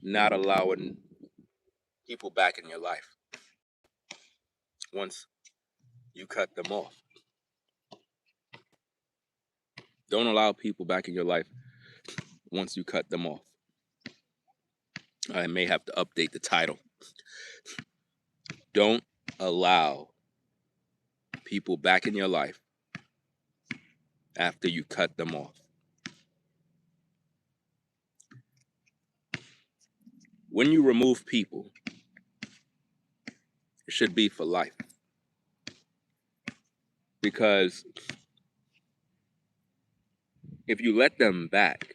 not allowing people back in your life once you cut them off. Don't allow people back in your life once you cut them off. I may have to update the title. Don't allow people back in your life after you cut them off. When you remove people, it should be for life. Because if you let them back,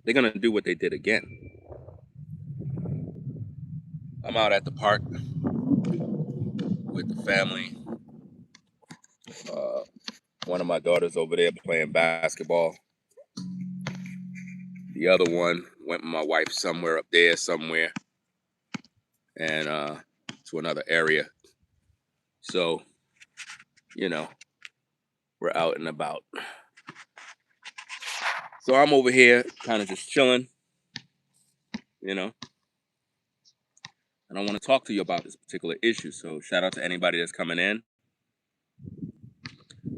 they're going to do what they did again. I'm out at the park with the family. One of my daughters over there playing basketball. The other one went with my wife somewhere up there somewhere. And to another area. So, we're out and about. So I'm over here kind of just chilling, and I want to talk to you about this particular issue. So shout out to anybody that's coming in.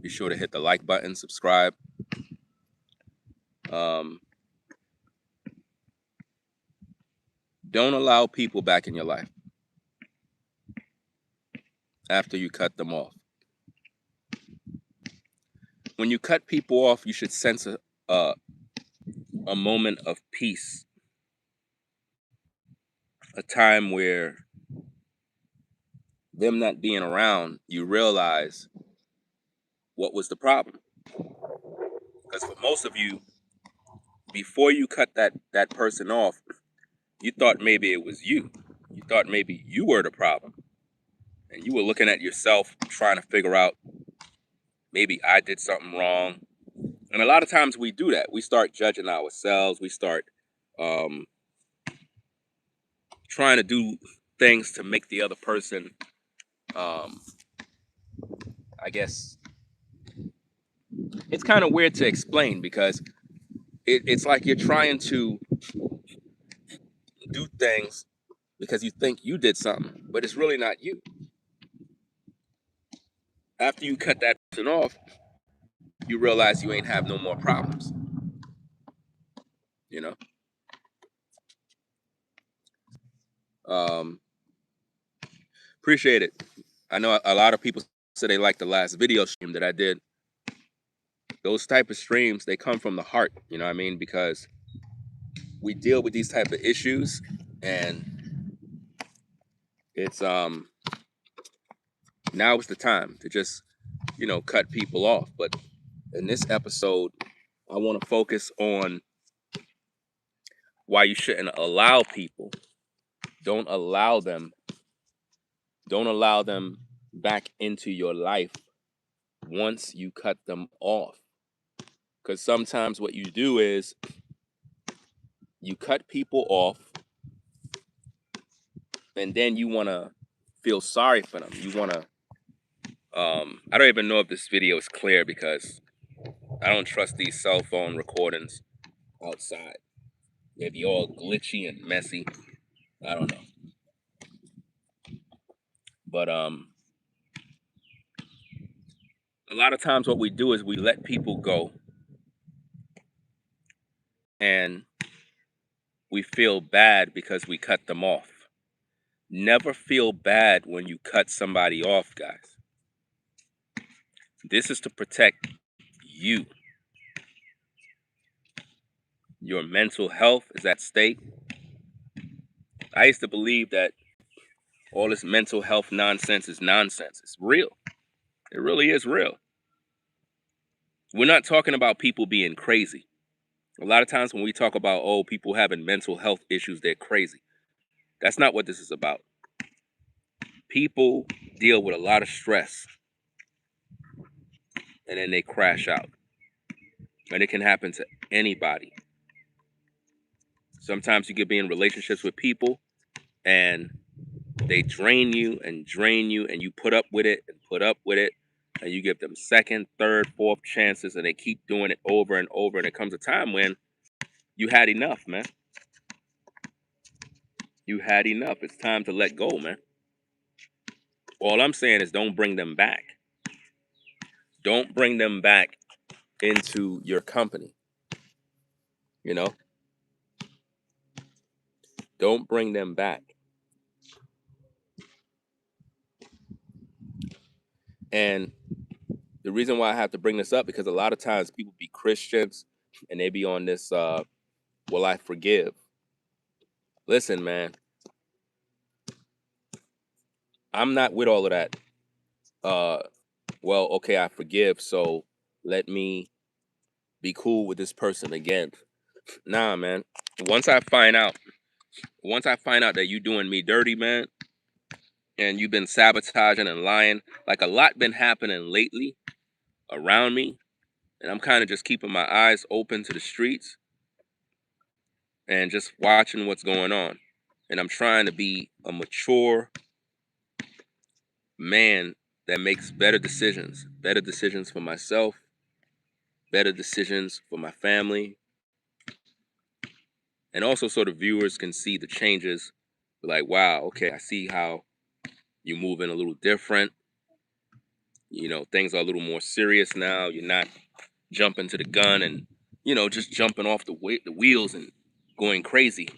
Be sure to hit the like button, subscribe. Don't allow people back in your life after you cut them off. When you cut people off, you should sense a moment of peace. A time where them not being around, you realize what was the problem. Because for most of you, before you cut that person off, you thought maybe it was you. You thought maybe you were the problem. And you were looking at yourself, trying to figure out, maybe I did something wrong. And a lot of times we do that. We start judging ourselves. We start trying to do things to make the other person, I guess, it's kind of weird to explain because it's like you're trying to do things because you think you did something, but it's really not you. After you cut that person off, you realize you ain't have no more problems. Appreciate it. I know a lot of people say they like the last video stream that I did. Those type of streams, they come from the heart, you know what I mean? Because we deal with these type of issues, and it's now is the time to just cut people off. But in this episode, I want to focus on why you shouldn't allow people. Don't allow them back into your life once you cut them off. Because sometimes what you do is you cut people off, and then you want to feel sorry for them. You want to, I don't even know if this video is clear because I don't trust these cell phone recordings outside. They be all glitchy and messy. I don't know. But a lot of times what we do is we let people go and we feel bad because we cut them off. Never feel bad when you cut somebody off, guys. This is to protect you. Your mental health is at stake. I used to believe that all this mental health nonsense is nonsense. It's real. It really is real. We're not talking about people being crazy. A lot of times when we talk about, people having mental health issues, they're crazy. That's not what this is about. People deal with a lot of stress and then they crash out. And it can happen to anybody. Sometimes you could be in relationships with people and they drain you, and you put up with it, and you give them second, third, fourth chances, and they keep doing it over and over. And it comes a time when you had enough, man. You had enough. It's time to let go, man. All I'm saying is don't bring them back. Don't bring them back into your company. You know, don't bring them back. And the reason why I have to bring this up, because a lot of times people be Christians and they be on this, well, I forgive. Listen, man, I'm not with all of that. Well, okay, I forgive, so let me be cool with this person again. Nah, man. Once I find out, that you doing me dirty, man, and you've been sabotaging and lying, like a lot been happening lately around me, and I'm kind of just keeping my eyes open to the streets and just watching what's going on. And I'm trying to be a mature man that makes better decisions for myself, better decisions for my family, and also so the viewers can see the changes. Like, wow, okay, I see how you're moving a little different. You know, things are a little more serious now. You're not jumping to the gun and, just jumping off the wheels and going crazy.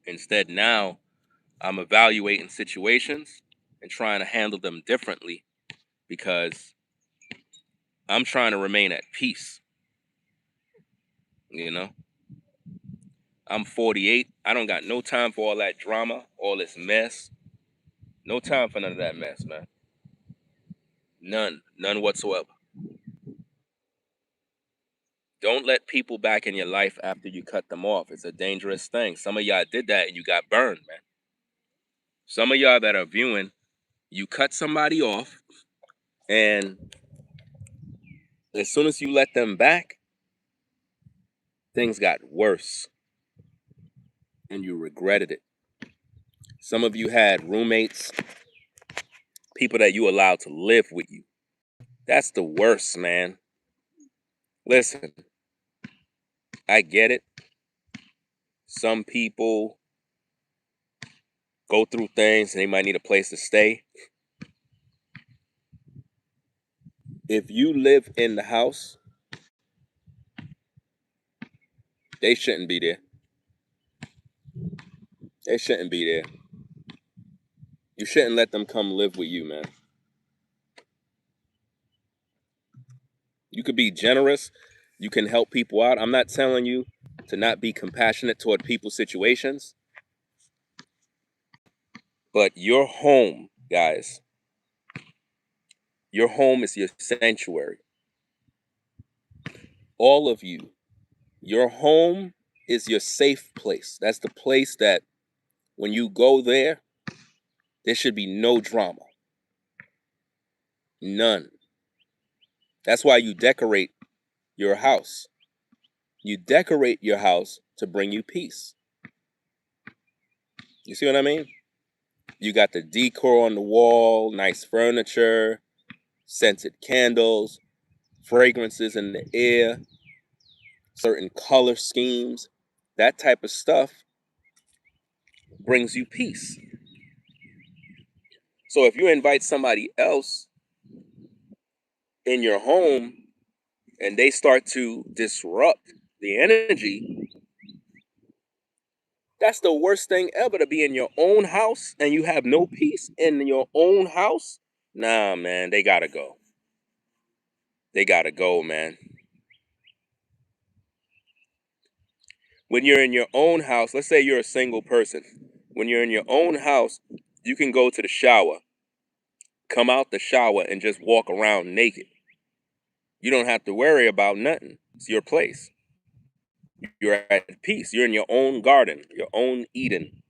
Instead, now I'm evaluating situations and trying to handle them differently because I'm trying to remain at peace. You know, I'm 48. I don't got no time for all that drama, all this mess. No time for none of that mess, man. None whatsoever. Don't let people back in your life after you cut them off. It's a dangerous thing. Some of y'all did that and you got burned, man. Some of y'all that are viewing, you cut somebody off, and as soon as you let them back, things got worse and you regretted it. Some of you had roommates, people that you allowed to live with you. That's the worst, man. Listen, I get it. Some people go through things and they might need a place to stay. If you live in the house, they shouldn't be there. They shouldn't be there. You shouldn't let them come live with you, man. You could be generous. You can help people out. I'm not telling you to not be compassionate toward people's situations. But your home, guys, your home is your sanctuary. All of you, your home is your safe place. That's the place that when you go there, there should be no drama. None. That's why you decorate your house. You decorate your house to bring you peace. You see what I mean? You got the decor on the wall, nice furniture, scented candles, fragrances in the air, certain color schemes. That type of stuff brings you peace. So if you invite somebody else in your home and they start to disrupt the energy, that's the worst thing ever, to be in your own house and you have no peace in your own house. Nah, man, they gotta go. They gotta go, man. When you're in your own house, let's say you're a single person. When you're in your own house, you can go to the shower, come out the shower, and just walk around naked. You don't have to worry about nothing. It's your place. You're at peace. You're in your own garden, your own Eden.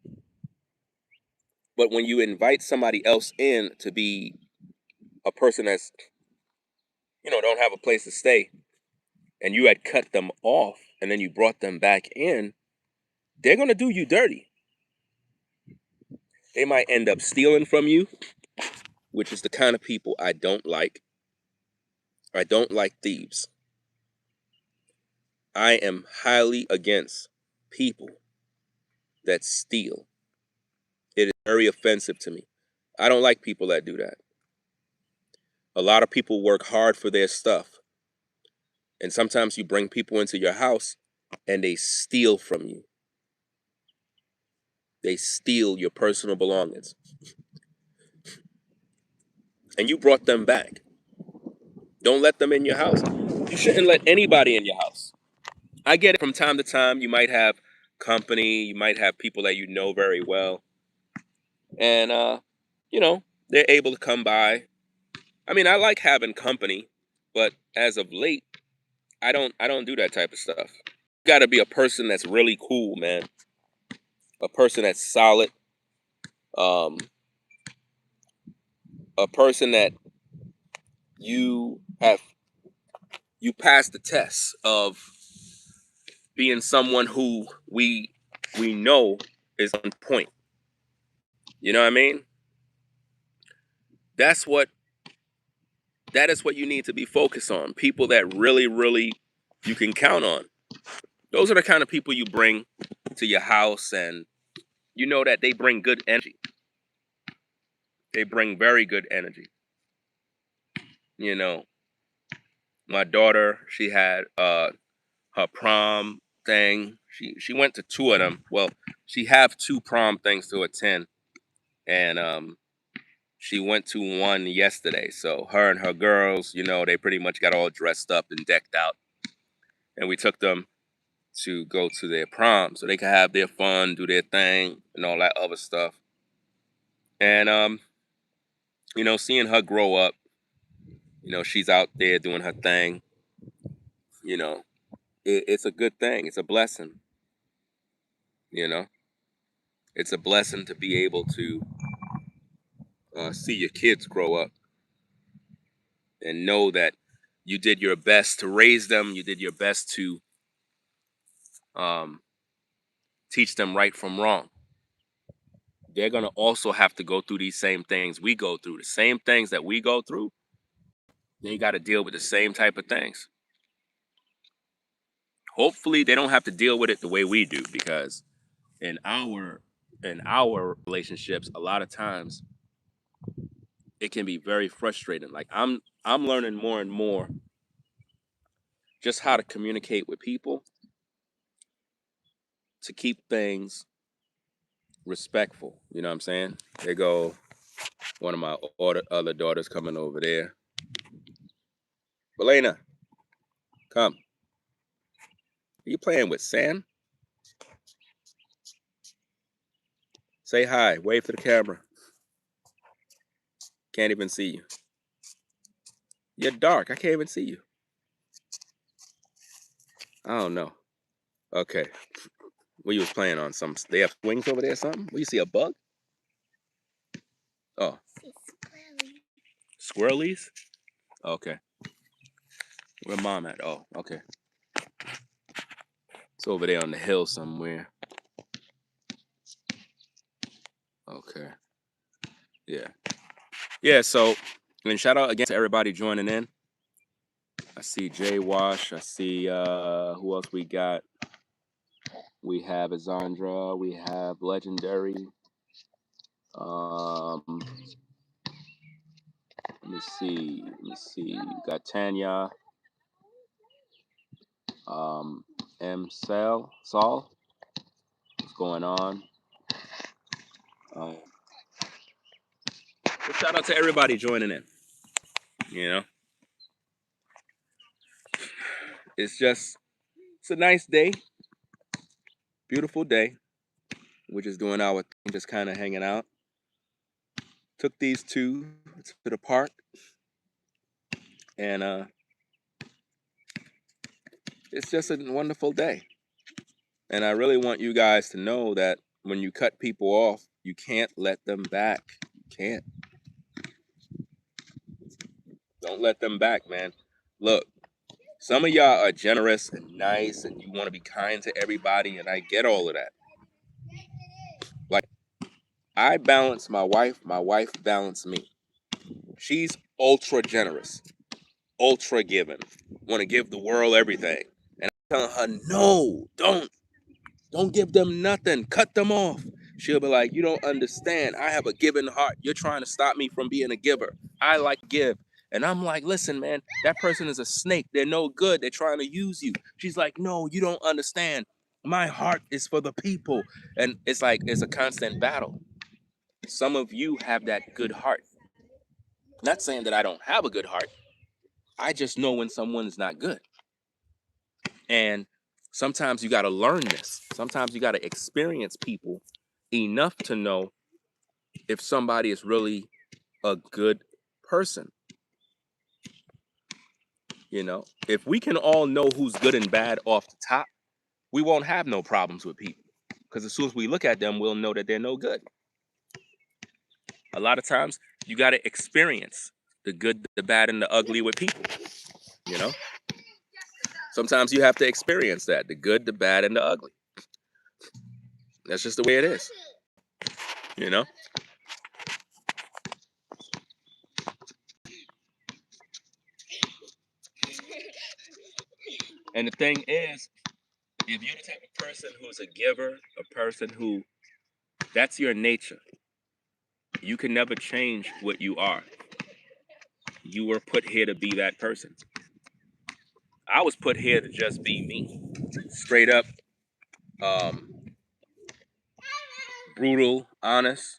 But when you invite somebody else in to be a person that's, don't have a place to stay, and you had cut them off and then you brought them back in, they're going to do you dirty. They might end up stealing from you, which is the kind of people I don't like. I don't like thieves. I am highly against people that steal. very offensive to me. I don't like people that do that. A lot of people work hard for their stuff. And sometimes you bring people into your house and they steal from you. They steal your personal belongings. And you brought them back. Don't let them in your house. You shouldn't let anybody in your house. I get it, from time to time, you might have company, you might have people that you know very well. And, you know, they're able to come by. I mean, I like having company, but as of late, I don't do that type of stuff. You got to be a person that's really cool, man. A person that's solid. Um, a person that you have you pass the test of being someone who we know is on point. You know what I mean? That's what that is what you need to be focused on. People that really, really you can count on. Those are the kind of people you bring to your house, and you know that they bring good energy. They bring very good energy. You know, my daughter, she had her prom thing. She went to two of them. Well, she have two prom things to attend, and she went to one yesterday. So her and her girls, you know, they pretty much got all dressed up and decked out, and we took them to go to their prom so they could have their fun, do their thing, and all that other stuff. And you know, seeing her grow up, you know, she's out there doing her thing. You know, it's a good thing. It's a blessing. You know, it's a blessing to be able to see your kids grow up and know that you did your best to raise them. You did your best to um, teach them right from wrong. They're gonna also have to go through these same things we go through. The same things that we go through, they got to deal with the same type of things. Hopefully, they don't have to deal with it the way we do, because in our relationships, a lot of times it can be very frustrating. Like I'm learning more and more just how to communicate with people to keep things respectful. You know what I'm saying? They go one of my other daughters coming over there. Belena, come. Are you playing with sand? Say hi. Wave to the camera. Can't even see you. You're dark. I can't even see you. I don't know. Okay. What you was playing on? Some they have wings over there or something? What, you see a bug? Oh. Squirrelies? Okay. Where mom at? Oh, okay. It's over there on the hill somewhere. Okay. Yeah. Yeah, so and shout out again to everybody joining in. I see Jay Wash. I see who else we got? We have Azandra. We have Legendary. Let me see. Let me see. We got Tanya. M. Saul. What's going on? So shout out to everybody joining in. You know, it's a nice day, beautiful day. We're just doing our thing, just kind of hanging out. Took these two to the park, and it's just a wonderful day. And I really want you guys to know that when you cut people off, you can't let them back. You can't. Don't let them back, man. Look, some of y'all are generous and nice, and you want to be kind to everybody, and I get all of that. Like, I balance my wife balance me. She's ultra generous, ultra giving, want to give the world everything. And I'm telling her, no, don't give them nothing. Cut them off. She'll be like, you don't understand. I have a giving heart. You're trying to stop me from being a giver. I like to give. And I'm like, listen, man, that person is a snake. They're no good. They're trying to use you. She's like, no, you don't understand. My heart is for the people. And it's like, it's a constant battle. Some of you have that good heart. Not saying that I don't have a good heart. I just know when someone's not good. And sometimes you got to learn this. Sometimes you got to experience people enough to know if somebody is really a good person. You know, if we can all know who's good and bad off the top, we won't have no problems with people. Because as soon as we look at them, we'll know that they're no good. A lot of times, you got to experience the good, the bad, and the ugly with people. You know, sometimes you have to experience that, the good, the bad, and the ugly. That's just the way it is. You know? And the thing is, if you're the type of person who's a giver, a person who, that's your nature, you can never change what you are. You were put here to be that person. I was put here to just be me. Straight up, um, brutal, honest.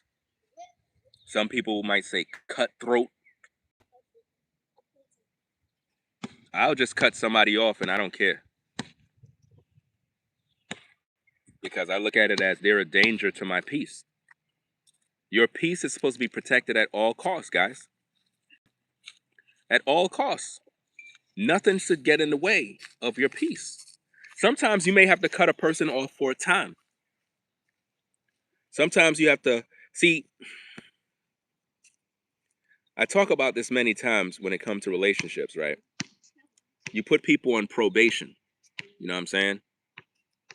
Some people might say cutthroat. I'll just cut somebody off and I don't care. Because I look at it as they're a danger to my peace. Your peace is supposed to be protected at all costs, guys. At all costs. Nothing should get in the way of your peace. Sometimes you may have to cut a person off for a time. Sometimes you have to see. I talk about this many times when it comes to relationships, right? You put people on probation. You know what I'm saying?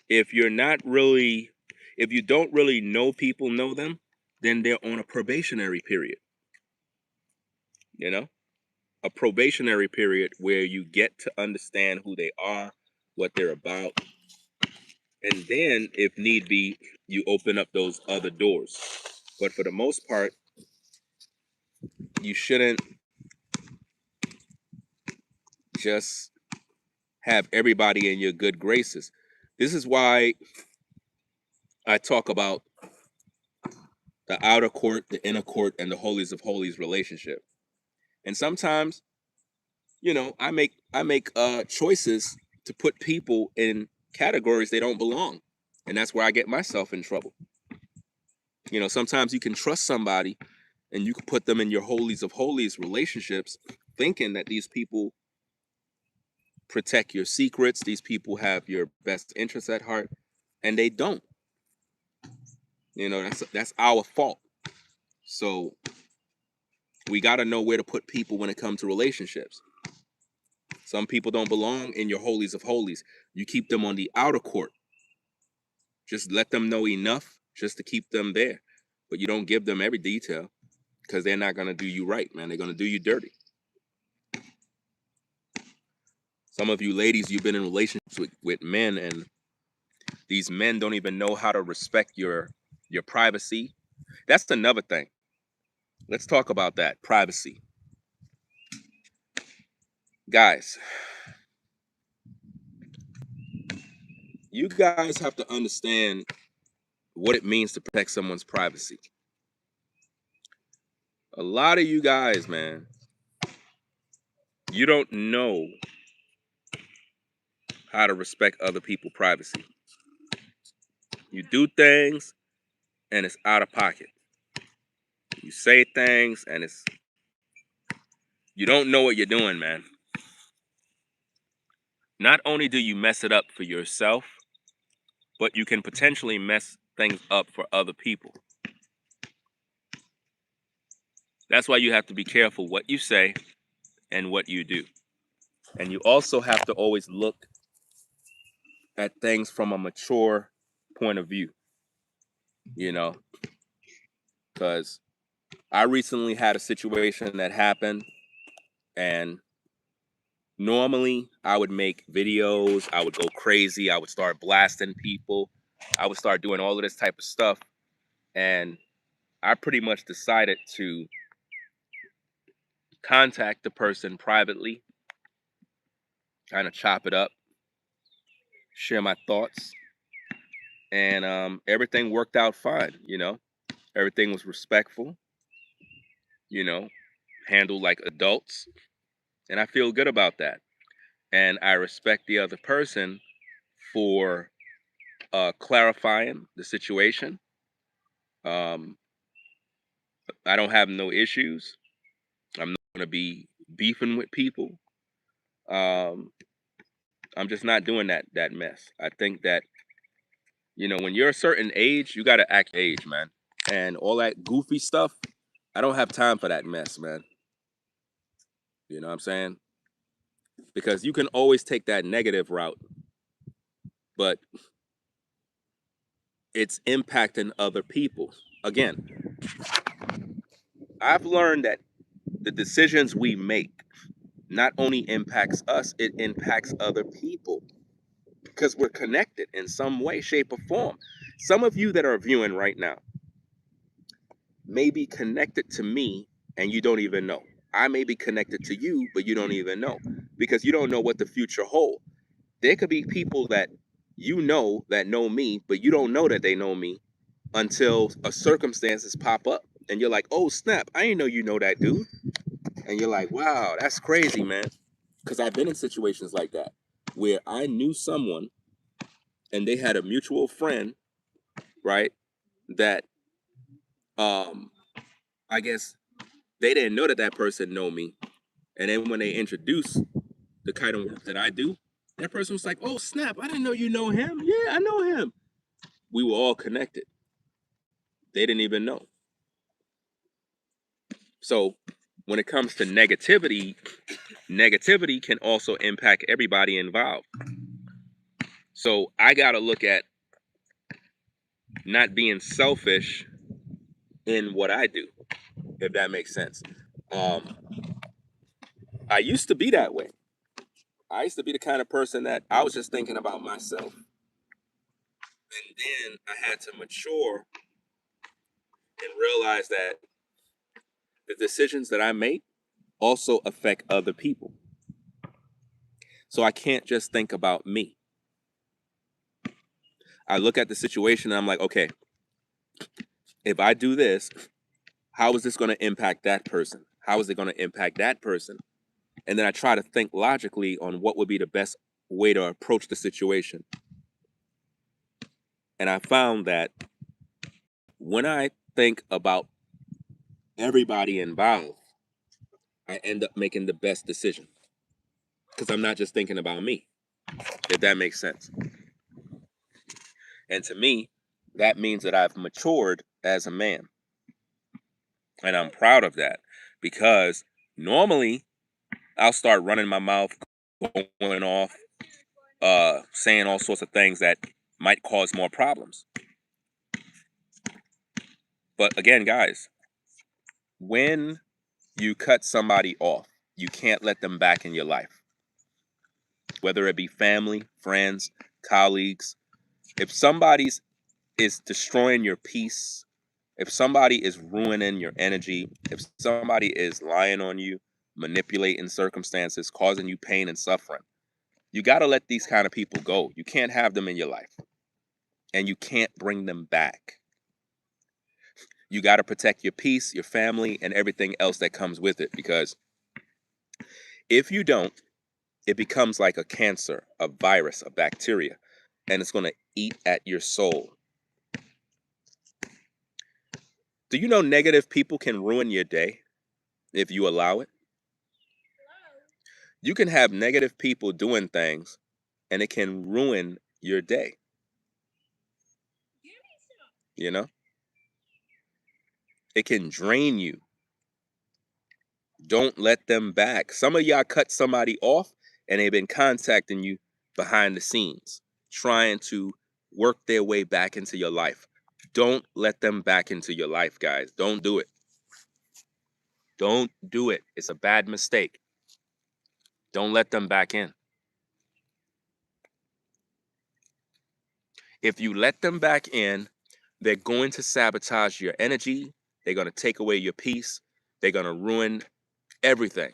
If you're not really, if you don't really know people, know them, then they're on a probationary period. You know, a probationary period where you get to understand who they are, what they're about, and then, if need be, you open up those other doors. But for the most part, you shouldn't just have everybody in your good graces. This is why I talk about the outer court, the inner court, and the holies of holies relationship. And sometimes, you know, I make choices to put people in categories they don't belong, and that's where I get myself in trouble. You know, sometimes you can trust somebody, and you can put them in your holies of holies relationships, thinking that these people protect your secrets, these people have your best interests at heart, and they don't. You know, that's our fault. So we got to know where to put people when it comes to relationships. Some people don't belong in your holies of holies. You keep them on the outer court. Just let them know enough just to keep them there. But you don't give them every detail because they're not going to do you right, man. They're going to do you dirty. Some of you ladies, you've been in relationships with men, and these men don't even know how to respect your privacy. That's another thing. Let's talk about that, privacy. Guys, you guys have to understand what it means to protect someone's privacy. A lot of you guys, man, you don't know how to respect other people's privacy. You do things and it's out of pocket. You say things and you don't know what you're doing, man. Not only do you mess it up for yourself, but you can potentially mess things up for other people. That's why you have to be careful what you say and what you do. And you also have to always look at things from a mature point of view, you know, because I recently had a situation that happened, and normally I would make videos, I would go crazy, I would start blasting people, I would start doing all of this type of stuff. And I pretty much decided to contact the person privately, kind of chop it up, share my thoughts, and everything worked out fine. Everything was respectful, you know, handled like adults, and I feel good about that. And I respect the other person for clarifying the situation. Um, I don't have no issues. I'm not going to be beefing with people. Um, I'm just not doing that mess. I think that when you're a certain age, you got to act age, man. And all that goofy stuff, I don't have time for that mess, man. You know what I'm saying? Because you can always take that negative route, but it's impacting other people. Again, I've learned that the decisions we make not only impacts us, it impacts other people because we're connected in some way, shape, or form. Some of you that are viewing right now may be connected to me and you don't even know. I may be connected to you, but you don't even know because you don't know what the future holds. There could be people that that know me, but you don't know that they know me until a circumstances pop up and you're like, oh snap, I didn't know you know that dude. And you're like, wow, that's crazy, man. Because I've been in situations like that where I knew someone and they had a mutual friend, right? That um I guess they didn't know that that person know me. And then when they introduced the kind of work that I do, that person was like, oh snap, I didn't know you know him. Yeah, I know him. We were all connected. They didn't even know. So when it comes to negativity can also impact everybody involved. So I got to look at not being selfish in what I do, if that makes sense. Um, I used to be that way. I used to be the kind of person that I was just thinking about myself. And then I had to mature and realize that the decisions that I make also affect other people. So I can't just think about me. I look at the situation and I'm like, okay, if I do this, how is this going to impact that person? How is it going to impact that person? And then I try to think logically on what would be the best way to approach the situation. And I found that when I think about everybody involved, I end up making the best decision because I'm not just thinking about me, if that makes sense. And to me, that means that I've matured as a man. And I'm proud of that because normally I'll start running my mouth, going off, saying all sorts of things that might cause more problems. But again, guys, when you cut somebody off, you can't let them back in your life, whether it be family, friends, colleagues. If somebody's is destroying your peace, if somebody is ruining your energy, if somebody is lying on you, manipulating circumstances, causing you pain and suffering, you got to let these kind of people go. You can't have them in your life and you can't bring them back. You got to protect your peace, your family, and everything else that comes with it because if you don't, it becomes like a cancer, a virus, a bacteria, and it's going to eat at your soul. Do you know negative people can ruin your day if you allow it? You can have negative people doing things and it can ruin your day. You know, it can drain you. Don't let them back. Some of y'all cut somebody off and they've been contacting you behind the scenes, trying to work their way back into your life. Don't let them back into your life, guys. Don't do it. Don't do it. It's a bad mistake. Don't let them back in. If you let them back in, they're going to sabotage your energy. They're going to take away your peace. They're going to ruin everything.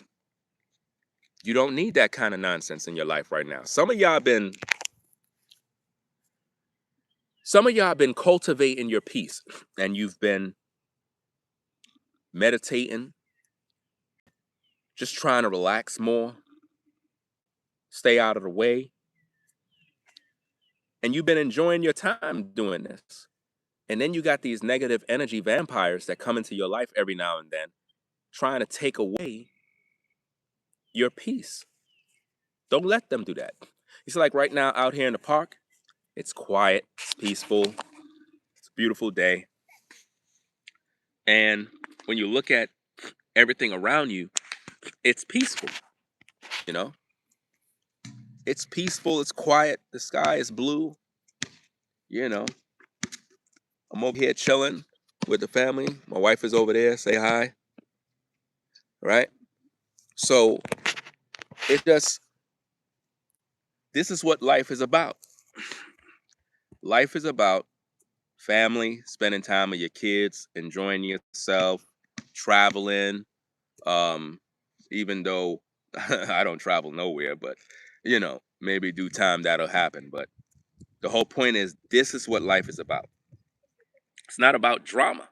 You don't need that kind of nonsense in your life right now. Some of y'all been cultivating your peace, and you've been meditating, just trying to relax more, stay out of the way. And you've been enjoying your time doing this. And then you got these negative energy vampires that come into your life every now and then, trying to take away your peace. Don't let them do that. It's like right now out here in the park, it's quiet, it's peaceful, it's a beautiful day. And when you look at everything around you, it's peaceful, you know? It's peaceful, it's quiet, the sky is blue, you know. I'm over here chilling with the family. My wife is over there, say hi, right? So this is what life is about. Life is about family, spending time with your kids, enjoying yourself, traveling. Even though I don't travel nowhere, but maybe due time that'll happen. But the whole point is, this is what life is about. It's not about drama.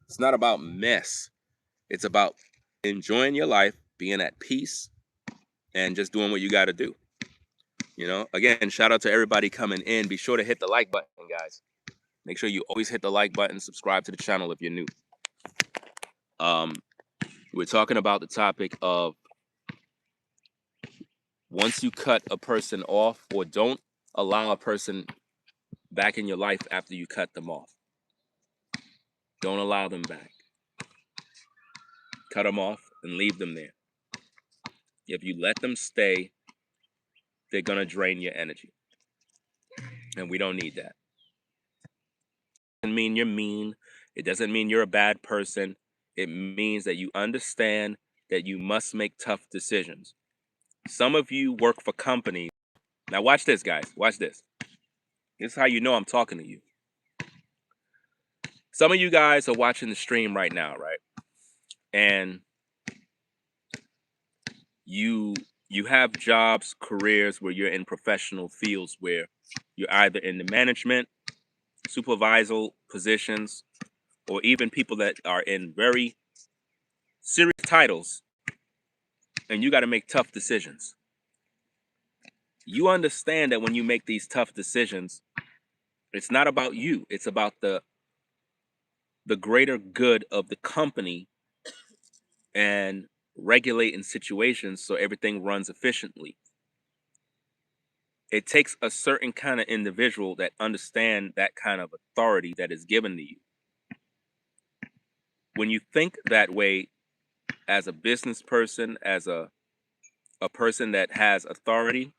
It's not about mess. It's about enjoying your life, being at peace, and just doing what you got to do. Again, shout out to everybody coming in. Be sure to hit the like button, guys. Make sure you always hit the like button, subscribe to the channel if you're new. We're talking about the topic of once you cut a person off, or don't allow a person back in your life after you cut them off. Don't allow them back. Cut them off and leave them there. If you let them stay, they're going to drain your energy. And we don't need that. It doesn't mean you're mean. It doesn't mean you're a bad person. It means that you understand that you must make tough decisions. Some of you work for companies. Now watch this, guys. Watch this. This is how you know I'm talking to you. Some of you guys are watching the stream right now, right? And you have jobs, careers where you're in professional fields where you're either in the management, supervisor positions, or even people that are in very serious titles, and you got to make tough decisions. You understand that when you make these tough decisions, it's not about you. It's about the greater good of the company and regulating situations so everything runs efficiently. It takes a certain kind of individual that understand that kind of authority that is given to you. When you think that way as a business person, as a person that has authority,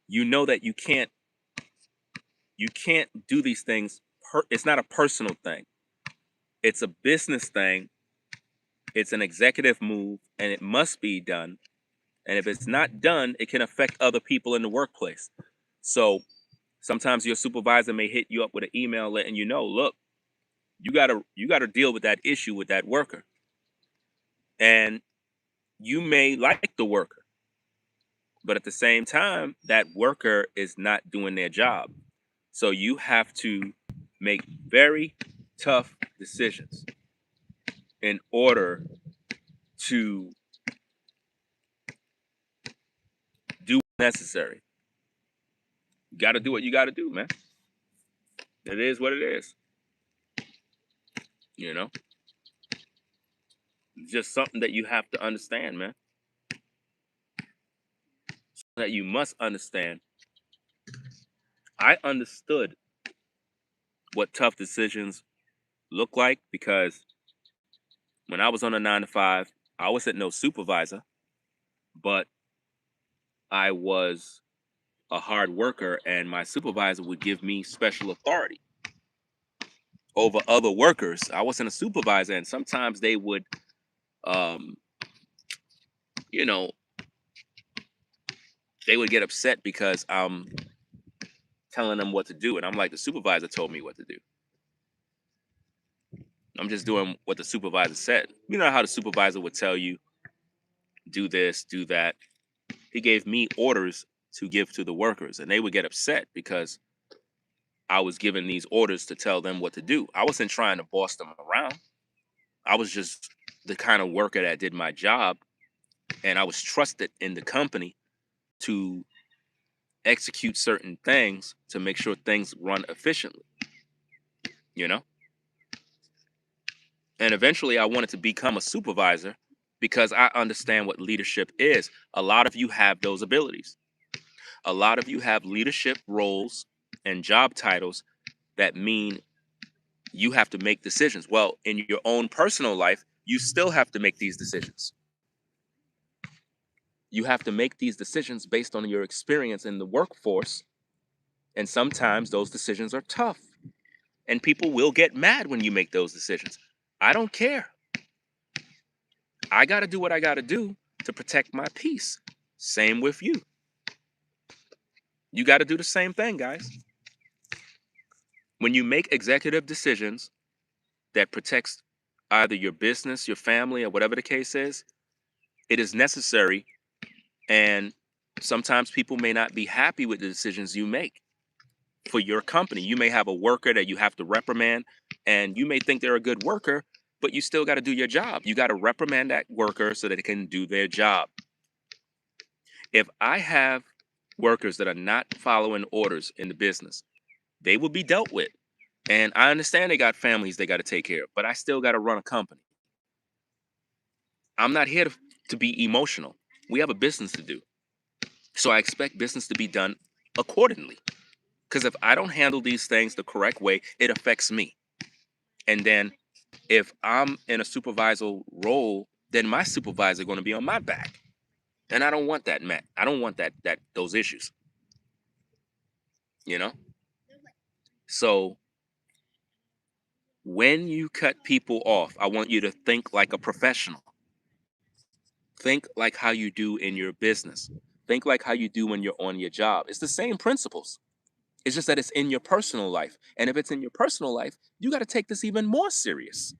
you know that you can't do these things. It's not a personal thing. It's a business thing. It's an executive move, and it must be done. And if it's not done, it can affect other people in the workplace. So sometimes your supervisor may hit you up with an email letting you know, look, you gotta deal with that issue with that worker. And you may like the worker, but at the same time, that worker is not doing their job. So you have to make very tough decisions in order to do what's necessary. You got to do what you got to do, man. It is what it is. It's just something that you have to understand, man. That you must understand. I understood what tough decisions look like because when I was on a 9-to-5, I wasn't no supervisor, but I was a hard worker, and my supervisor would give me special authority over other workers. I wasn't a supervisor, and sometimes they would, they would get upset because I'm telling them what to do. And I'm like, the supervisor told me what to do. I'm just doing what the supervisor said. You know how the supervisor would tell you, do this, do that. He gave me orders to give to the workers, and they would get upset because I was giving these orders to tell them what to do. I wasn't trying to boss them around. I was just the kind of worker that did my job, and I was trusted in the company to execute certain things to make sure things run efficiently, you know? And eventually I wanted to become a supervisor because I understand what leadership is. A lot of you have those abilities. A lot of you have leadership roles and job titles that mean you have to make decisions. Well, in your own personal life, you still have to make these decisions. You have to make these decisions based on your experience in the workforce. And sometimes those decisions are tough. And people will get mad when you make those decisions. I don't care. I got to do what I got to do to protect my peace. Same with you. You got to do the same thing, guys. When you make executive decisions that protects either your business, your family, or whatever the case is, it is necessary. And sometimes people may not be happy with the decisions you make for your company. You may have a worker that you have to reprimand, and you may think they're a good worker, but you still got to do your job. You got to reprimand that worker so that they can do their job. If I have workers that are not following orders in the business, they will be dealt with. And I understand they got families they got to take care of, but I still got to run a company. I'm not here to be emotional. We have a business to do. So I expect business to be done accordingly. Because if I don't handle these things the correct way, it affects me. And then if I'm in a supervisor role, then my supervisor going to be on my back. And I don't want that, Matt. I don't want those issues. You know? So when you cut people off, I want you to think like a professional. Think like how you do in your business. Think like how you do when you're on your job. It's the same principles. It's just that it's in your personal life. And if it's in your personal life, you got to take this even more serious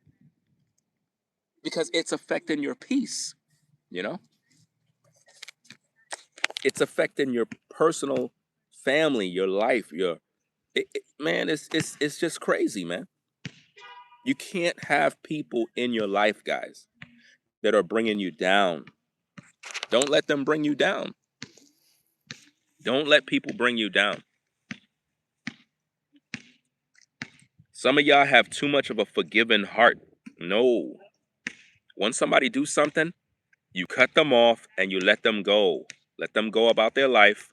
because it's affecting your peace, you know? It's affecting your personal family, your life, man, it's just crazy, man. You can't have people in your life, guys, that are bringing you down. Don't let them bring you down. Don't let people bring you down. Some of y'all have too much of a forgiving heart. No. Once somebody do something, you cut them off and you let them go. Let them go about their life.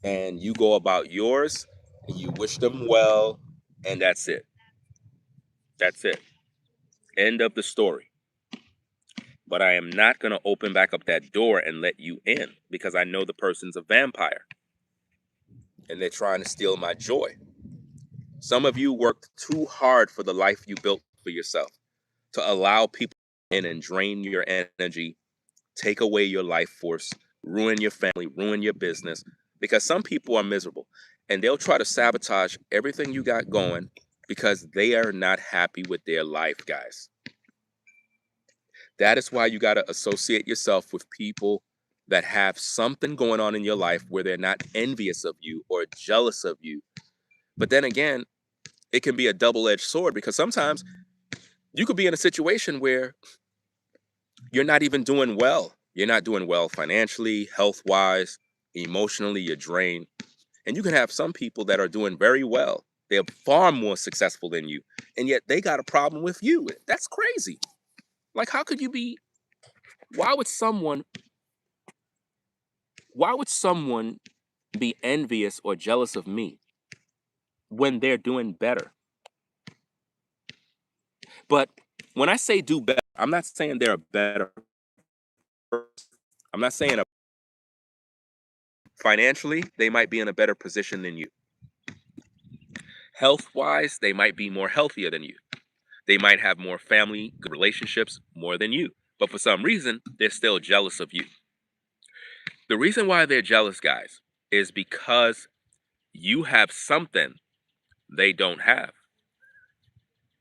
And you go about yours. And you wish them well. And that's it. That's it. End of the story. But I am not going to open back up that door and let you in because I know the person's a vampire. And they're trying to steal my joy. Some of you worked too hard for the life you built for yourself to allow people in and drain your energy, take away your life force, ruin your family, ruin your business, because some people are miserable and they'll try to sabotage everything you got going because they are not happy with their life, guys. That is why you got to associate yourself with people that have something going on in your life where they're not envious of you or jealous of you. But then again, it can be a double-edged sword because sometimes you could be in a situation where you're not even doing well. You're not doing well financially, health-wise, emotionally, you're drained. And you can have some people that are doing very well. They're far more successful than you. And yet they got a problem with you. That's crazy. Like, how could you be, why would someone be envious or jealous of me when they're doing better? But when I say do better, I'm not saying they're a better person. I'm not saying financially, they might be in a better position than you. Health-wise, they might be more healthier than you. They might have more family, good relationships more than you. But for some reason, they're still jealous of you. The reason why they're jealous, guys, is because you have something they don't have.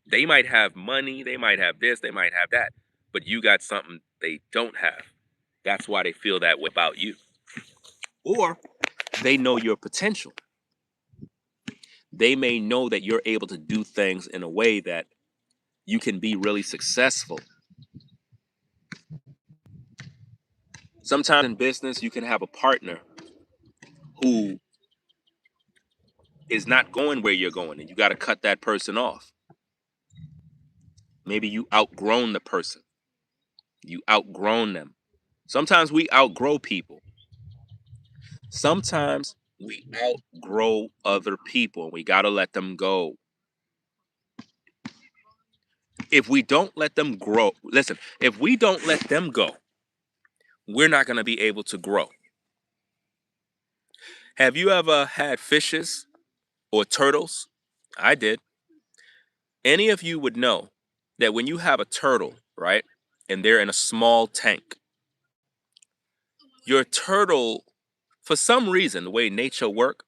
They might have money, they might have this, they might have that, but you got something they don't have. That's why they feel that way about you. Or they know your potential. They may know that you're able to do things in a way that you can be really successful. Sometimes in business, you can have a partner who is not going where you're going, and you got to cut that person off. Maybe you outgrown the person. You outgrown them. Sometimes we outgrow people. Sometimes we outgrow other people, and we got to let them go. If we don't let them grow, listen, if we don't let them go, we're not going to be able to grow. Have you ever had fishes or turtles? I did. Any of you would know that when you have a turtle, right, and they're in a small tank, your turtle, for some reason, the way nature works,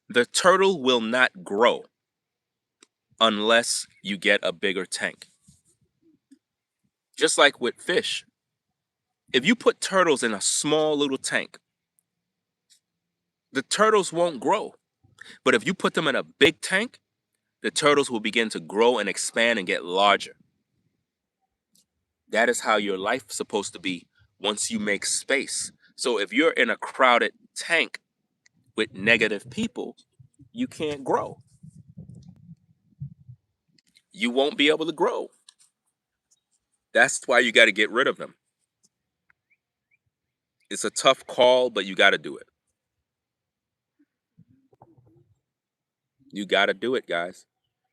the turtle will not grow unless you get a bigger tank. Just like with fish, if you put turtles in a small little tank, the turtles won't grow. But if you put them in a big tank, the turtles will begin to grow and expand and get larger. That is how your life's supposed to be once you make space. So if you're in a crowded tank with negative people, you can't grow. You won't be able to grow. That's why you got to get rid of them. It's a tough call, but you got to do it. You got to do it, guys.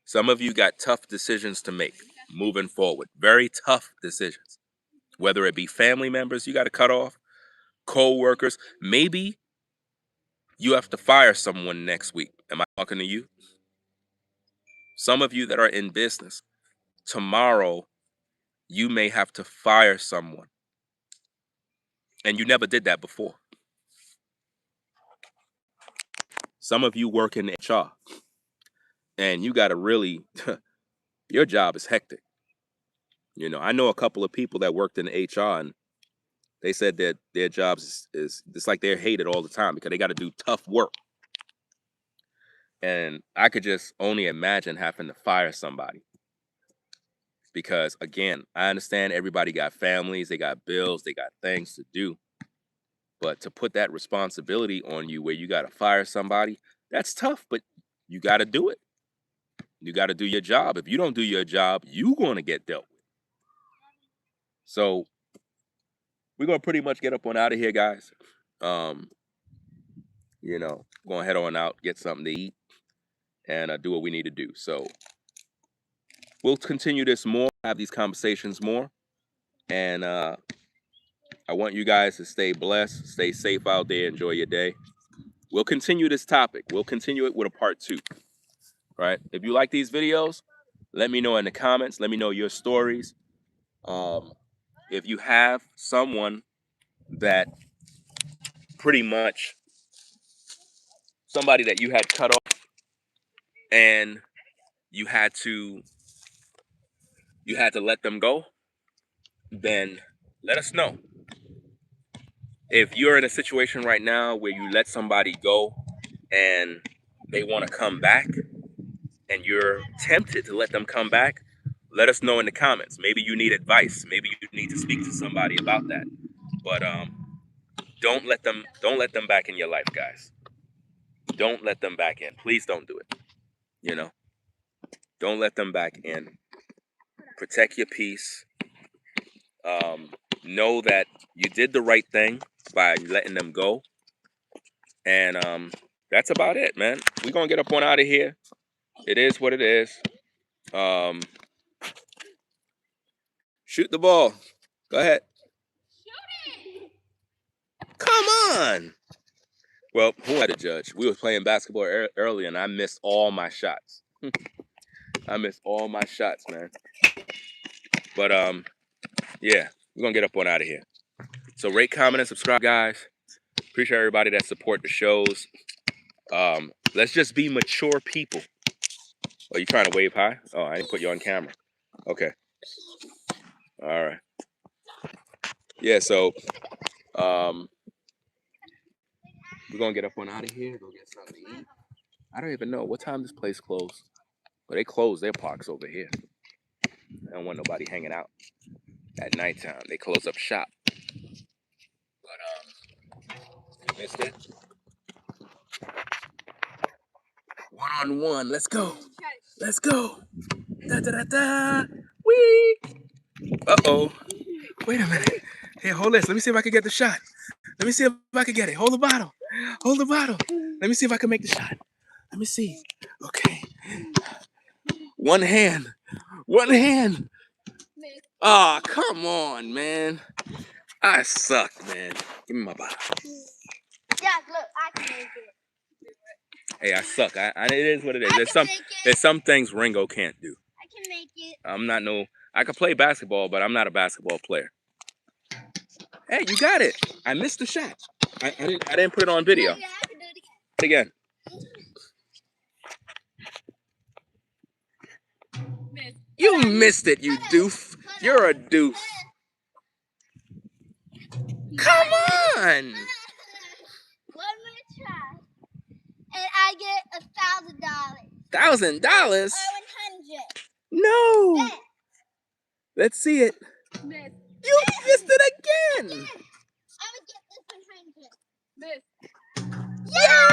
Some of you got tough decisions to make moving forward. Very tough decisions. Whether it be family members you got to cut off, co-workers, maybe you have to fire someone next week. Am I talking to you? Some of you that are in business, tomorrow you may have to fire someone. And you never did that before. Some of you work in HR and you got to really, your job is hectic. You know, I know a couple of people that worked in HR and they said that their jobs is it's like they're hated all the time because they got to do tough work. And I could just only imagine having to fire somebody. Because again, I understand everybody got families, they got bills, they got things to do. But to put that responsibility on you where you got to fire somebody, that's tough, but you got to do it. You got to do your job. If you don't do your job, you're going to get dealt with. So we're going to pretty much get up on out of here, guys. You know, going to head on out, get something to eat, and do what we need to do. So we'll continue this more, have these conversations more. And I want you guys to stay blessed, stay safe out there, enjoy your day. We'll continue this topic. We'll continue it with a part 2. Right? If you like these videos, let me know in the comments. Let me know your stories. If you have someone that pretty much, somebody that you had cut off and you had to let them go, then let us know. If you're in a situation right now where you let somebody go and they want to come back and you're tempted to let them come back, let us know in the comments. Maybe you need advice. Maybe you need to speak to somebody about that. But don't let them back in your life, guys. Don't let them back in. Please don't do it. You know, don't let them back in. Protect your peace. Know that you did the right thing by letting them go. And that's about it, man. We're going to get up on out of here. It is what it is. Shoot the ball. Go ahead. Come on. Well, who had to judge? We was playing basketball earlier, and I missed all my shots. I missed all my shots, man. But yeah, we're gonna get up on out of here. So rate, comment, and subscribe, guys. Appreciate everybody that support the shows. Let's just be mature people. Oh, you trying to wave hi? Oh, I didn't put you on camera. Okay. All right. Yeah, so we're gonna get up on out of here, go get something to eat. I don't even know what time this place closed. But they close their parks over here. I don't want nobody hanging out at nighttime. They close up shop. But you missed it. 1-on-1. Let's go. Let's go. Da da da da. Wee. Uh-oh. Wait a minute. Here, hold this. Let me see if I can get the shot. Let me see if I can get it. Hold the bottle. Hold the bottle. Let me see if I can make the shot. Let me see. Okay. One hand. One hand. Ah, oh, come on, man. I suck, man. Give me my bottle. Yeah, look, I can make it. Hey, I suck. It is what it is. There's some things Ringo can't do. I can make it. I'm not no. I could play basketball, but I'm not a basketball player. Hey, you got it. I missed the shot. I didn't put it on video. Yeah, I can do it again. You missed it, you doof. You're a doof. Come on. One more try, and I get $1,000. $1,000? Or 100. No. Bet. Let's see it. Miss. You missed it again. I would get this 100. Miss. Yay!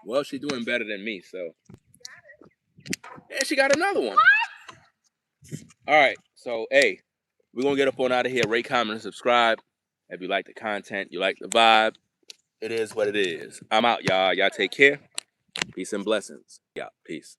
Well, she's doing better than me, so. And she got another one. All right, so, hey, we're going to get up on out of here. Rate, comment, and subscribe. If you like the content, you like the vibe, it is what it is. I'm out, y'all. Y'all take care. Peace and blessings. Yeah, peace.